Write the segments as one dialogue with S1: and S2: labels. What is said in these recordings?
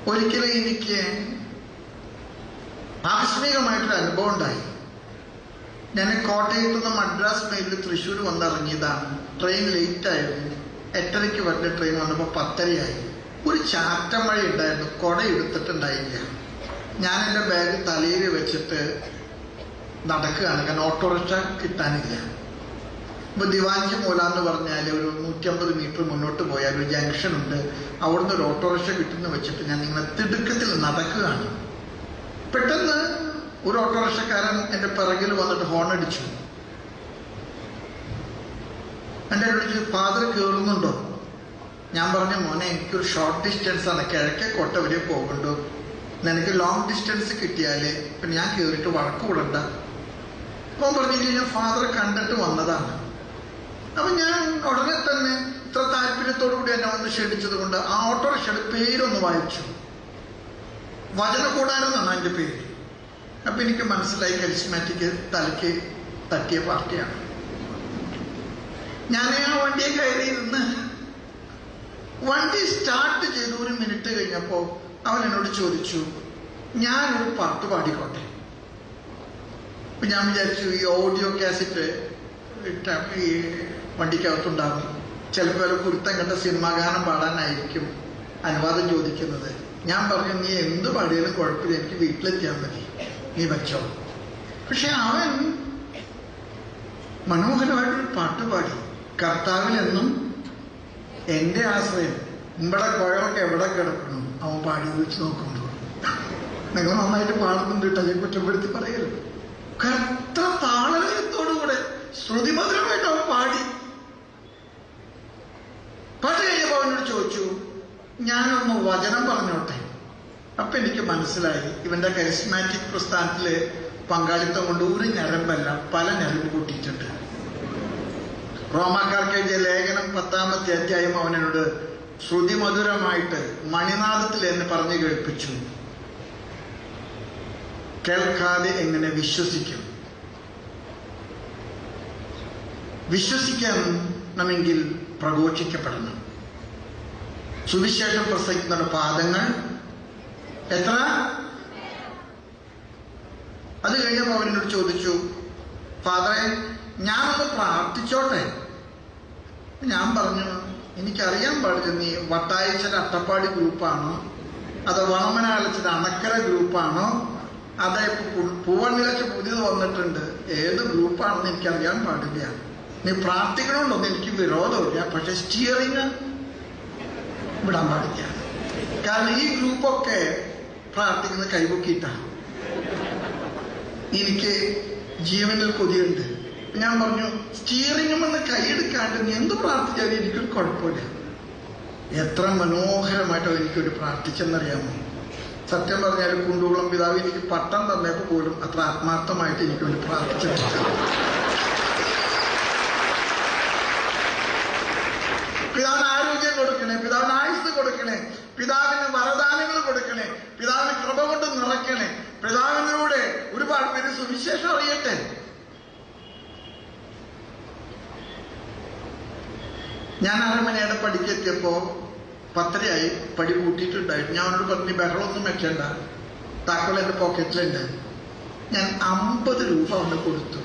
S1: ഒരിക്കലും എനിക്ക് ആകസ്മികമായിട്ടൊരു അനുഭവം ഉണ്ടായി. ഞാൻ കോട്ടയത്ത് നിന്ന് മദ്രാസ് മെയിലിൽ തൃശ്ശൂർ വന്നിറങ്ങിയതാണ്. ട്രെയിൻ ലേറ്റ് ആയിരുന്നു. 8:30 വരേണ്ട ട്രെയിൻ വന്നപ്പോൾ 10:30 ഒരു ചാറ്റമഴ ഉണ്ടായിരുന്നു. കുട എടുത്തിട്ടുണ്ടായില്ല. ഞാൻ എൻ്റെ ബാഗ് തലയിൽ വെച്ചിട്ട് നടക്കുകയാണ്. കാരണം ഓട്ടോറിക്ഷ കിട്ടാനില്ല. ഇപ്പൊ ദിവാഞ്ചി മൂല എന്ന് പറഞ്ഞാൽ ഒരു 150 മീറ്റർ മുന്നോട്ട് പോയാൽ ഒരു ജംഗ്ഷൻ ഉണ്ട്. അവിടുന്ന് ഒരു ഓട്ടോറിക്ഷ കിട്ടുന്ന വെച്ചിട്ട് ഞാൻ ഇങ്ങനെ തിടുക്കത്തിൽ നടക്കുകയാണ്. പെട്ടെന്ന് ഒരു ഓട്ടോറിക്ഷക്കാരൻ എൻ്റെ പിറകിൽ വന്നിട്ട് ഹോൺ അടിച്ചു. എൻ്റെ അടുത്ത് ഫാദർ കയറുന്നുണ്ടോ? ഞാൻ പറഞ്ഞു, മോനെ എനിക്കൊരു ഷോർട്ട് ഡിസ്റ്റൻസ് ആണ്, കിഴക്കേ കോട്ട വരെ പോകുന്നുണ്ടോ, നിനക്ക് ലോങ് ഡിസ്റ്റൻസ് കിട്ടിയാലേ പിന്നെ ഞാൻ കയറിയിട്ട് വഴക്ക് കൂടണ്ട. അപ്പം പറഞ്ഞിട്ട് ഞാൻ ഫാദറെ കണ്ടിട്ട് വന്നതാണ്. അപ്പൊ ഞാൻ ഉടനെ തന്നെ ഇത്ര താല്പര്യത്തോടു കൂടി എന്നെ വന്ന് ക്ഷണിച്ചത് കൊണ്ട് ആ ഓട്ടോറിക്ഷയുടെ പേരൊന്ന് വായിച്ചു. വചനകൂടാരം എന്നാണ് അതിൻ്റെ പേര്. അപ്പൊ എനിക്ക് മനസ്സിലായി കരിസ്മാറ്റിക് തലയ്ക്ക് തട്ടിയ പാർട്ടിയാണ്. ഞാൻ ആ വണ്ടിയെ കയറിയിരുന്ന് വണ്ടി സ്റ്റാർട്ട് ചെയ്ത് 1 മിനിറ്റ് കഴിഞ്ഞപ്പോൾ അവൻ എന്നോട് ചോദിച്ചു, ഞാനൊരു പാട്ട് പാടിക്കോട്ടെ. അപ്പൊ ഞാൻ വിചാരിച്ചു ഈ ഓഡിയോ കാസറ്റ് ഈ വണ്ടിക്കകത്തുണ്ടാകും. ചിലപ്പോൾ ഒരു കുരുത്തം കണ്ട സിനിമാ ഗാനം പാടാനായിരിക്കും അനുവാദം ചോദിക്കുന്നത്. ഞാൻ പറഞ്ഞു, നീ എന്ത് പാടിയാലും കുഴപ്പമില്ല, എനിക്ക് വീട്ടിലെത്തിയാൽ മതി, നീ വെച്ചോ. പക്ഷെ അവൻ മനോഹരമായിട്ടൊരു പാട്ട് പാടി. കർത്താവിലെന്നും എൻ്റെ ആശ്രയം, ഇവിടെ കുഴലൊക്കെ എവിടെ കിടക്കണം അവൻ പാടി വെച്ച് നോക്കുന്നുണ്ടോ. നിങ്ങൾ നന്നായിട്ട് പാടുന്നുണ്ട് കേട്ടോ, ഞാൻ കുറ്റപ്പെടുത്തി പറയരുത്. കർത്ത താളലയത്തോടുകൂടെ ശ്രുതിമധുരമായിട്ട് അവൻ പാടി. പാട്ട് കഴിഞ്ഞപ്പോൾ അവനോട് ചോദിച്ചു, ഞാനൊന്ന് വചനം പറഞ്ഞോട്ടെ. അപ്പൊ എനിക്ക് മനസ്സിലായി ഇവന്റെ കരിസ്മാറ്റിക് പ്രസ്ഥാനത്തില് പങ്കാളിത്തം കൊണ്ട് ഒരു ഞരമ്പല്ല പല ഞരമ്പ് കൂട്ടിയിട്ടുണ്ട്. റോമാക്കാർക്ക് എഴുതിയ ലേഖനം 10-ാമത്തെ അധ്യായം അവനോട് ശ്രുതിമധുരമായിട്ട് മണിനാദത്തിൽ എന്നെ പറഞ്ഞു കേൾപ്പിച്ചു. കേൾക്കാതെ എങ്ങനെ വിശ്വസിക്കും? വിശ്വസിക്കണമെങ്കിൽ പ്രഘോഷിക്കപ്പെടണം. സുവിശേഷം പ്രസംഗിക്കുന്ന പാദങ്ങൾ എത്ര? അത് കഴിഞ്ഞപ്പോൾ അവനോട് ചോദിച്ചു, ഫാദറെ ഞാനൊന്ന് പ്രാർത്ഥിച്ചോട്ടെ. ഞാൻ പറഞ്ഞു, എനിക്കറിയാൻ പാടില്ല നീ വട്ടായച്ചൻ അട്ടപ്പാടി ഗ്രൂപ്പാണോ അതോ വണമനാലച്ചൻ അണക്കര ഗ്രൂപ്പാണോ അതേ പൂവണ്ണിലൊക്കെ പുതിയത് വന്നിട്ടുണ്ട്, ഏത് ഗ്രൂപ്പാണെന്ന് എനിക്കറിയാൻ പാടില്ല. നീ പ്രാർത്ഥിക്കണമെന്നൊന്നും എനിക്ക് വിരോധമില്ല, പക്ഷെ സ്റ്റിയറിങ് വിടാൻ പാടില്ല. കാരണം ഈ ഗ്രൂപ്പൊക്കെ പ്രാർത്ഥിക്കുന്നത് കൈപൊക്കിയിട്ടാണ്. എനിക്ക് ജീവനിൽ കൊതിയുണ്ട്. ഞാൻ പറഞ്ഞു, സ്റ്റിയറിംഗുമെന്ന് കൈയെടുക്കാണ്ട് നീ എന്ത് പ്രാർത്ഥിച്ചാലും എനിക്കൊരു കുഴപ്പമില്ല. എത്ര മനോഹരമായിട്ടോ എനിക്കൊരു പ്രാർത്ഥിച്ചെന്നറിയാമോ? സത്യം പറഞ്ഞാൽ കുണ്ടുകുളം പിതാവ് എനിക്ക് പട്ടം തന്നപ്പോൾ പോലും അത്ര ആത്മാർത്ഥമായിട്ട് എനിക്ക് വേണ്ടി പ്രാർത്ഥിച്ചിട്ടില്ല. പിതാവിന് ആരോഗ്യം കൊടുക്കണേ, പിതാവിന് ആയുസ് കൊടുക്കണേ, പിതാവിന് വരദാനങ്ങൾ കൊടുക്കണേ, പിതാവിന് കൃപ കൊണ്ട് നിറയ്ക്കണേ, പിതാവിലൂടെ ഒരുപാട് പേര് സുവിശേഷം അറിയട്ടെ. ഞാൻ 1/2 മണിയുടെ പടിക്കെത്തിയപ്പോ 10:30 പടി കൂട്ടിയിട്ടുണ്ടായിരുന്നു. ഞാൻ അവനോട് പറഞ്ഞു, ബഹളമൊന്നും വെക്കേണ്ട, താക്കോൽ എൻ്റെ പോക്കറ്റിലുണ്ട്. ഞാൻ 50 രൂപ അവന് കൊടുത്തു.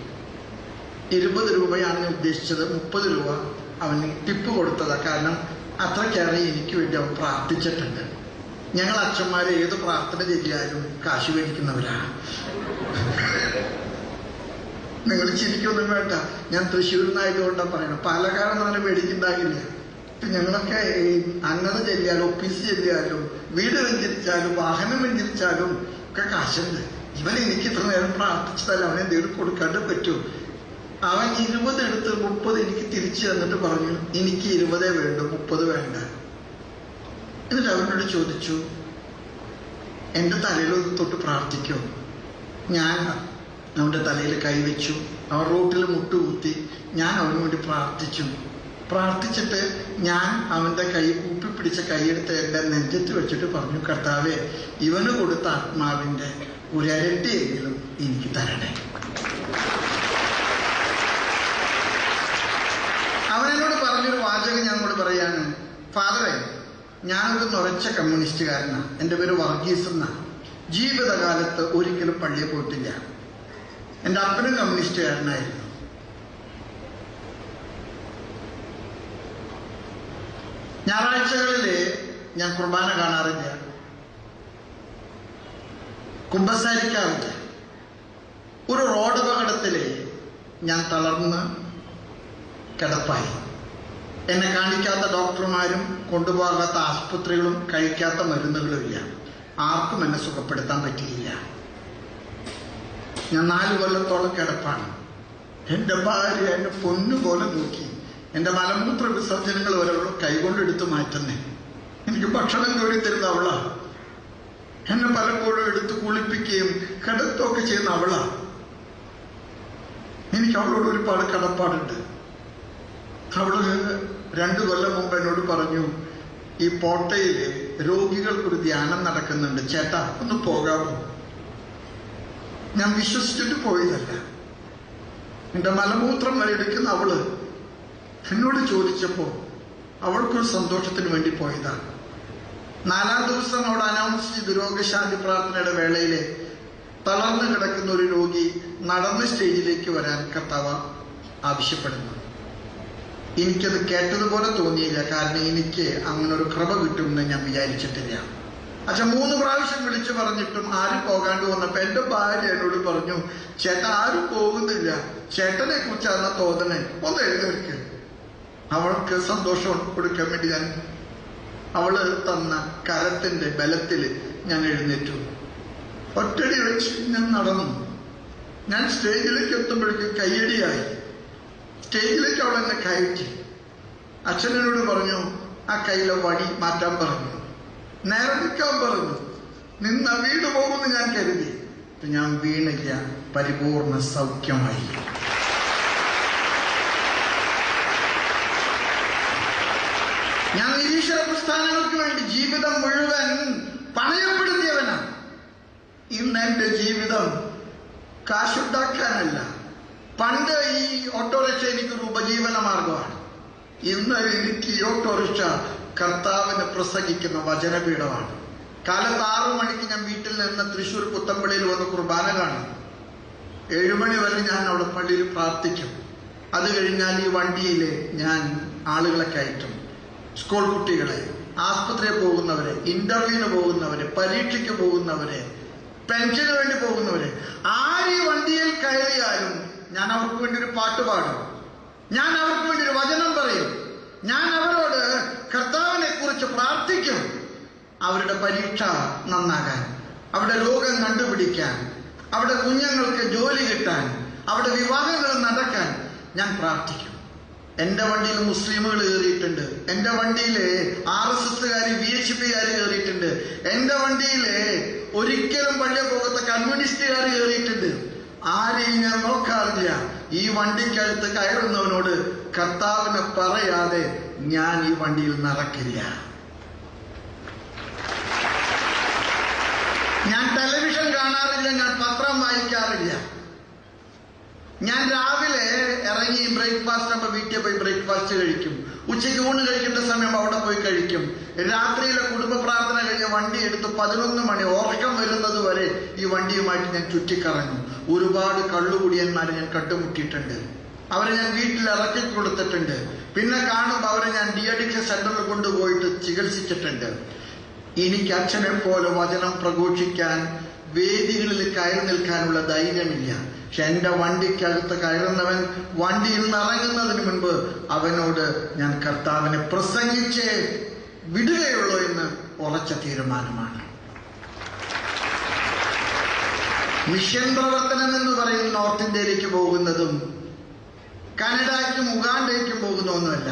S1: 20 രൂപയാണ് ഞാൻ ഉദ്ദേശിച്ചത്. 30 രൂപ അവന് ടിപ്പ് കൊടുത്തതാ. കാരണം അത്രയ്ക്കേറെ എനിക്ക് വേണ്ടി അവൻ പ്രാർത്ഥിച്ചിട്ടുണ്ട്. ഞങ്ങൾ അച്ഛന്മാരെ ഏത് പ്രാർത്ഥന ചെയ്യാനും കാശ് മേടിക്കുന്നവരാണ്. നിങ്ങൾ ചിരിക്കൊന്നും വേണ്ട, ഞാൻ തൃശ്ശൂരിൽ നിന്നായതുകൊണ്ടാണ് പറയണം. പാലക്കാട് അങ്ങനെ മേടിക്കുന്നുണ്ടാകില്ല. ഞങ്ങളൊക്കെ അന്നത ചെല്ലിയാലും ഒഫീസ് ചെല്ലിയാലും വീട് വെഞ്ചരിച്ചാലും വാഹനം വെഞ്ചരിച്ചാലും ഒക്കെ കാശുണ്ട്. ഇവൻ എനിക്ക് ഇത്ര നേരം പ്രാർത്ഥിച്ചതല്ല, അവനെ എന്തെങ്കിലും കൊടുക്കാണ്ട് പറ്റൂ. അവൻ 20 എടുത്ത് 30 എനിക്ക് തിരിച്ചു തന്നിട്ട് പറഞ്ഞു, എനിക്ക് 20 വേണ്ട, 30 വേണ്ട. എന്നിട്ട് അവനോട് ചോദിച്ചു, എൻ്റെ തലയിൽ തൊട്ട് പ്രാർത്ഥിക്കോ? ഞാൻ അവൻ്റെ തലയിൽ കൈവച്ചു. അവൻ റോട്ടിൽ മുട്ടുകുത്തി. ഞാൻ അവന് വേണ്ടി പ്രാർത്ഥിച്ചു. പ്രാർത്ഥിച്ചിട്ട് ഞാൻ അവൻ്റെ കൈ കൂപ്പിപ്പിടിച്ച കൈയെടുത്ത് എൻ്റെ നെഞ്ചത്ത് വെച്ചിട്ട് പറഞ്ഞു, കർത്താവേ, ഇവന് കൊടുത്ത ആത്മാവിൻ്റെ ഒരരട്ടിയെങ്കിലും എനിക്ക് തരണേ. അവനോട് പറഞ്ഞൊരു വാചകം ഞാൻ കൂടെ പറയാണ്, ഫാദറെ, ഞാനൊരു നുറച്ച കമ്മ്യൂണിസ്റ്റുകാരനാണ്. എൻ്റെ പേര് വർഗീസ് എന്നാണ്. ജീവിതകാലത്ത് ഒരിക്കലും പള്ളിയിൽ പോയിട്ടില്ല. എൻ്റെ അപ്പനും കമ്മ്യൂണിസ്റ്റുകാരനായിരുന്നു. ഞായറാഴ്ചകളിൽ ഞാൻ കുർബാന കാണാറില്ല, കുമ്പസാരിക്കാറില്ല. ഒരു റോഡ് അപകടത്തിൽ ഞാൻ തളർന്ന് കിടപ്പായി. എന്നെ കാണിക്കാത്ത ഡോക്ടർമാരും കൊണ്ടുപോകാത്ത ആസ്പത്രികളും കഴിക്കാത്ത മരുന്നുകളുമില്ല. ആർക്കും എന്നെ സുഖപ്പെടുത്താൻ പറ്റിയില്ല. ഞാൻ 4 കൊല്ലത്തോളം കിടപ്പാണ്. എൻ്റെ ഭാര്യ എന്നെ പൊന്നുപോലെ നോക്കി. എൻ്റെ മലമൂത്ര വിസർജനങ്ങൾ വരെ കൈകൊണ്ടെടുത്ത് മാറ്റുന്നേ. എനിക്ക് ഭക്ഷണം കോരി തരുന്ന അവളാ. എന്നെ പലപ്പോഴും എടുത്ത് കുളിപ്പിക്കുകയും കിടത്തുകയൊക്കെ ചെയ്യുന്ന അവളാ. എനിക്ക് അവളോട് ഒരുപാട് കടപ്പാടുണ്ട്. അവള് 2 കൊല്ലം മുമ്പ് എന്നോട് പറഞ്ഞു, ഈ പോട്ടയിൽ രോഗികൾക്കൊരു ധ്യാനം നടക്കുന്നുണ്ട്, ചേട്ടാ ഒന്ന് പോകാമോ? ഞാൻ വിശ്വസിച്ചിട്ട് പോയതല്ല. എൻ്റെ മലമൂത്രം വരെ എടുക്കുന്ന അവള് എന്നോട് ചോദിച്ചപ്പോ അവൾക്കൊരു സന്തോഷത്തിന് വേണ്ടി പോയതാണ്. 4-ാം ദിവസം അവിടെ അനൗൺസ് ചെയ്ത് രോഗശാന്തി പ്രാർത്ഥനയുടെ വേളയില് തളർന്നു കിടക്കുന്ന ഒരു രോഗി നടന്ന് സ്റ്റേജിലേക്ക് വരാൻ കർത്താവ് ആവശ്യപ്പെടുന്നു. എനിക്കത് കേട്ടതുപോലെ തോന്നിയില്ല. കാരണം എനിക്ക് അങ്ങനെ ഒരു കൃപ കിട്ടുമെന്ന് ഞാൻ വിചാരിച്ചിട്ടില്ല. അച്ഛൻ 3 പ്രാവശ്യം വിളിച്ചു പറഞ്ഞിട്ടും ആരും പോകാണ്ട് വന്നപ്പോ എൻ്റെ ഭാര്യ എന്നോട് പറഞ്ഞു, ചേട്ടൻ ആരും പോകുന്നില്ല, ചേട്ടനെ കുറിച്ചാണ് തോന്നണേ, ഒന്ന് എഴുന്നേൽക്ക്. അവൾക്ക് സന്തോഷം കൊടുക്കാൻ വേണ്ടി അവള് തന്ന കരത്തിന്റെ ബലത്തില് ഞാൻ എഴുന്നേറ്റു. ഒറ്റടി വെച്ച് ഞാൻ നടന്നു. ഞാൻ സ്റ്റേജിലേക്ക് എത്തുമ്പോഴേക്കും കയ്യടിയായി. സ്റ്റേജിലേക്ക് അവൾ എന്നെ കയറ്റി. അച്ഛനോട് പറഞ്ഞു, ആ കയ്യിലെ വടി മാറ്റാൻ പറഞ്ഞു, നേരെ നിൽക്കാൻ പറഞ്ഞു. നിന്ന വീട് പോകുമെന്ന് ഞാൻ കരുതി. ഞാൻ വീണില്ല, പരിപൂർണ സൗഖ്യമായി. ഞാൻ നിരീശ്വര പ്രസ്ഥാനങ്ങൾക്ക് വേണ്ടി ജീവിതം മുഴുവൻ പണയപ്പെടുത്തിയവനാണ്. ഇന്ന് എൻ്റെ ജീവിതം കാശുണ്ടാക്കാനല്ല. പണ്ട് ഈ ഓട്ടോറിക്ഷ എനിക്കൊരു ഉപജീവന മാർഗമാണ്. ഇന്ന് എനിക്ക് ഈ ഓട്ടോറിക്ഷ കർത്താവിന് പ്രസംഗിക്കുന്ന വചനപീഠമാണ്. കാലത്ത് 6 മണിക്ക് ഞാൻ വീട്ടിൽ നിന്ന് തൃശ്ശൂർ പുത്തമ്പള്ളിയിൽ വന്ന് കുർബാന കാണും. 7 മണി വരെ ഞാൻ അവിടെ പള്ളിയിൽ പ്രാർത്ഥിക്കും. അത് കഴിഞ്ഞാൽ ഈ വണ്ടിയിൽ ഞാൻ ആളുകളെ കയറ്റും. സ്കൂൾ കുട്ടികളെ, ആസ്പത്രിയിൽ പോകുന്നവരെ, ഇന്റർവ്യൂവിന് പോകുന്നവരെ, പരീക്ഷയ്ക്ക് പോകുന്നവരെ, പെൻഷന് വേണ്ടി പോകുന്നവരെ, ആര് ഈ വണ്ടിയിൽ കയറിയാലും ഞാൻ അവർക്ക് വേണ്ടി ഒരു പാട്ട് പാടും. ഞാൻ അവർക്ക് വേണ്ടി ഒരു വചനം പറയും. ഞാൻ അവരോട് കർത്താവിനെ കുറിച്ച് പ്രാർത്ഥിക്കും. അവരുടെ പരീക്ഷ നന്നാകാൻ, അവരുടെ രോഗം കണ്ടുപിടിക്കാൻ, അവരുടെ കുഞ്ഞുങ്ങൾക്ക് ജോലി കിട്ടാൻ, അവരുടെ വിവാഹങ്ങൾ നടക്കാൻ ഞാൻ പ്രാർത്ഥിക്കും. എൻ്റെ വണ്ടിയിൽ മുസ്ലിമുകൾ കയറിയിട്ടുണ്ട്. എൻ്റെ വണ്ടിയിൽ RSSകാര്, VHPകാര് കയറിയിട്ടുണ്ട്. എൻ്റെ വണ്ടിയിൽ ഒരിക്കലും പള്ളിയിൽ പോകാത്ത കമ്മ്യൂണിസ്റ്റുകാർ കയറിയിട്ടുണ്ട്. ആരെയും ഞാൻ നോക്കാറില്ല. ഈ വണ്ടിക്കകത്ത് കയറുന്നവനോട് കർത്താവിനെ പറയാതെ ഞാൻ ഈ വണ്ടിയിൽ നടക്കില്ല. ഞാൻ ടെലിവിഷൻ കാണാറില്ല, ഞാൻ പത്രം വായിക്കാറില്ല. ഞാൻ രാവിലെ ഇറങ്ങി ബ്രേക്ക്ഫാസ്റ്റ് ആകുമ്പോൾ വീട്ടിൽ പോയി ബ്രേക്ക്ഫാസ്റ്റ് കഴിക്കും. ഉച്ചയ്ക്ക് ഊണ് കഴിക്കേണ്ട സമയം അവിടെ പോയി കഴിക്കും. രാത്രിയിലെ കുടുംബ പ്രാർത്ഥന കഴിഞ്ഞ് വണ്ടി എടുത്ത് 11 മണി ഉറക്കം വരുന്നത് വരെ ഈ വണ്ടിയുമായിട്ട് ഞാൻ ചുറ്റിക്കറങ്ങും. ഒരുപാട് കള്ളുകുടിയന്മാരെ ഞാൻ കണ്ടുമുട്ടിയിട്ടുണ്ട്. അവരെ ഞാൻ വീട്ടിൽ ഇറക്കി കൊടുത്തിട്ടുണ്ട്. പിന്നെ കാണുമ്പോൾ അവരെ ഞാൻ ഡി-അഡിക്ഷൻ സെന്ററിൽ കൊണ്ടുപോയിട്ട് ചികിത്സിച്ചിട്ടുണ്ട്. എനിക്ക് അച്ഛനെ പോലെ വചനം പ്രഘോഷിക്കാൻ, വേദികളിൽ കയറി നിൽക്കാനുള്ള ധൈര്യമില്ല. പക്ഷെ എൻ്റെ വണ്ടിക്കകത്ത് കയറുന്നവൻ വണ്ടിയിൽ നിന്ന് ഇറങ്ങുന്നതിന് മുൻപ് അവനോട് ഞാൻ കർത്താവിനെ പ്രസംഗിച്ചേ വിടുകയുള്ളൂ എന്ന് ഉറച്ച തീരുമാനമാണ്. മിഷൻ പ്രവർത്തനം എന്ന് പറയും നോർത്ത് ഇന്ത്യയിലേക്ക് പോകുന്നതും കാനഡയ്ക്കും ഉഗാണ്ടയ്ക്കും പോകുന്ന ഒന്നുമല്ല.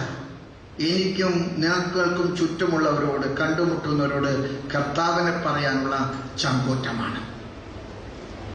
S1: എനിക്കും നിങ്ങൾക്കും ചുറ്റുമുള്ളവരോട്, കണ്ടുമുട്ടുന്നവരോട് കർത്താവിനെ പറയാനുള്ള ചങ്കൂറ്റമാണ്.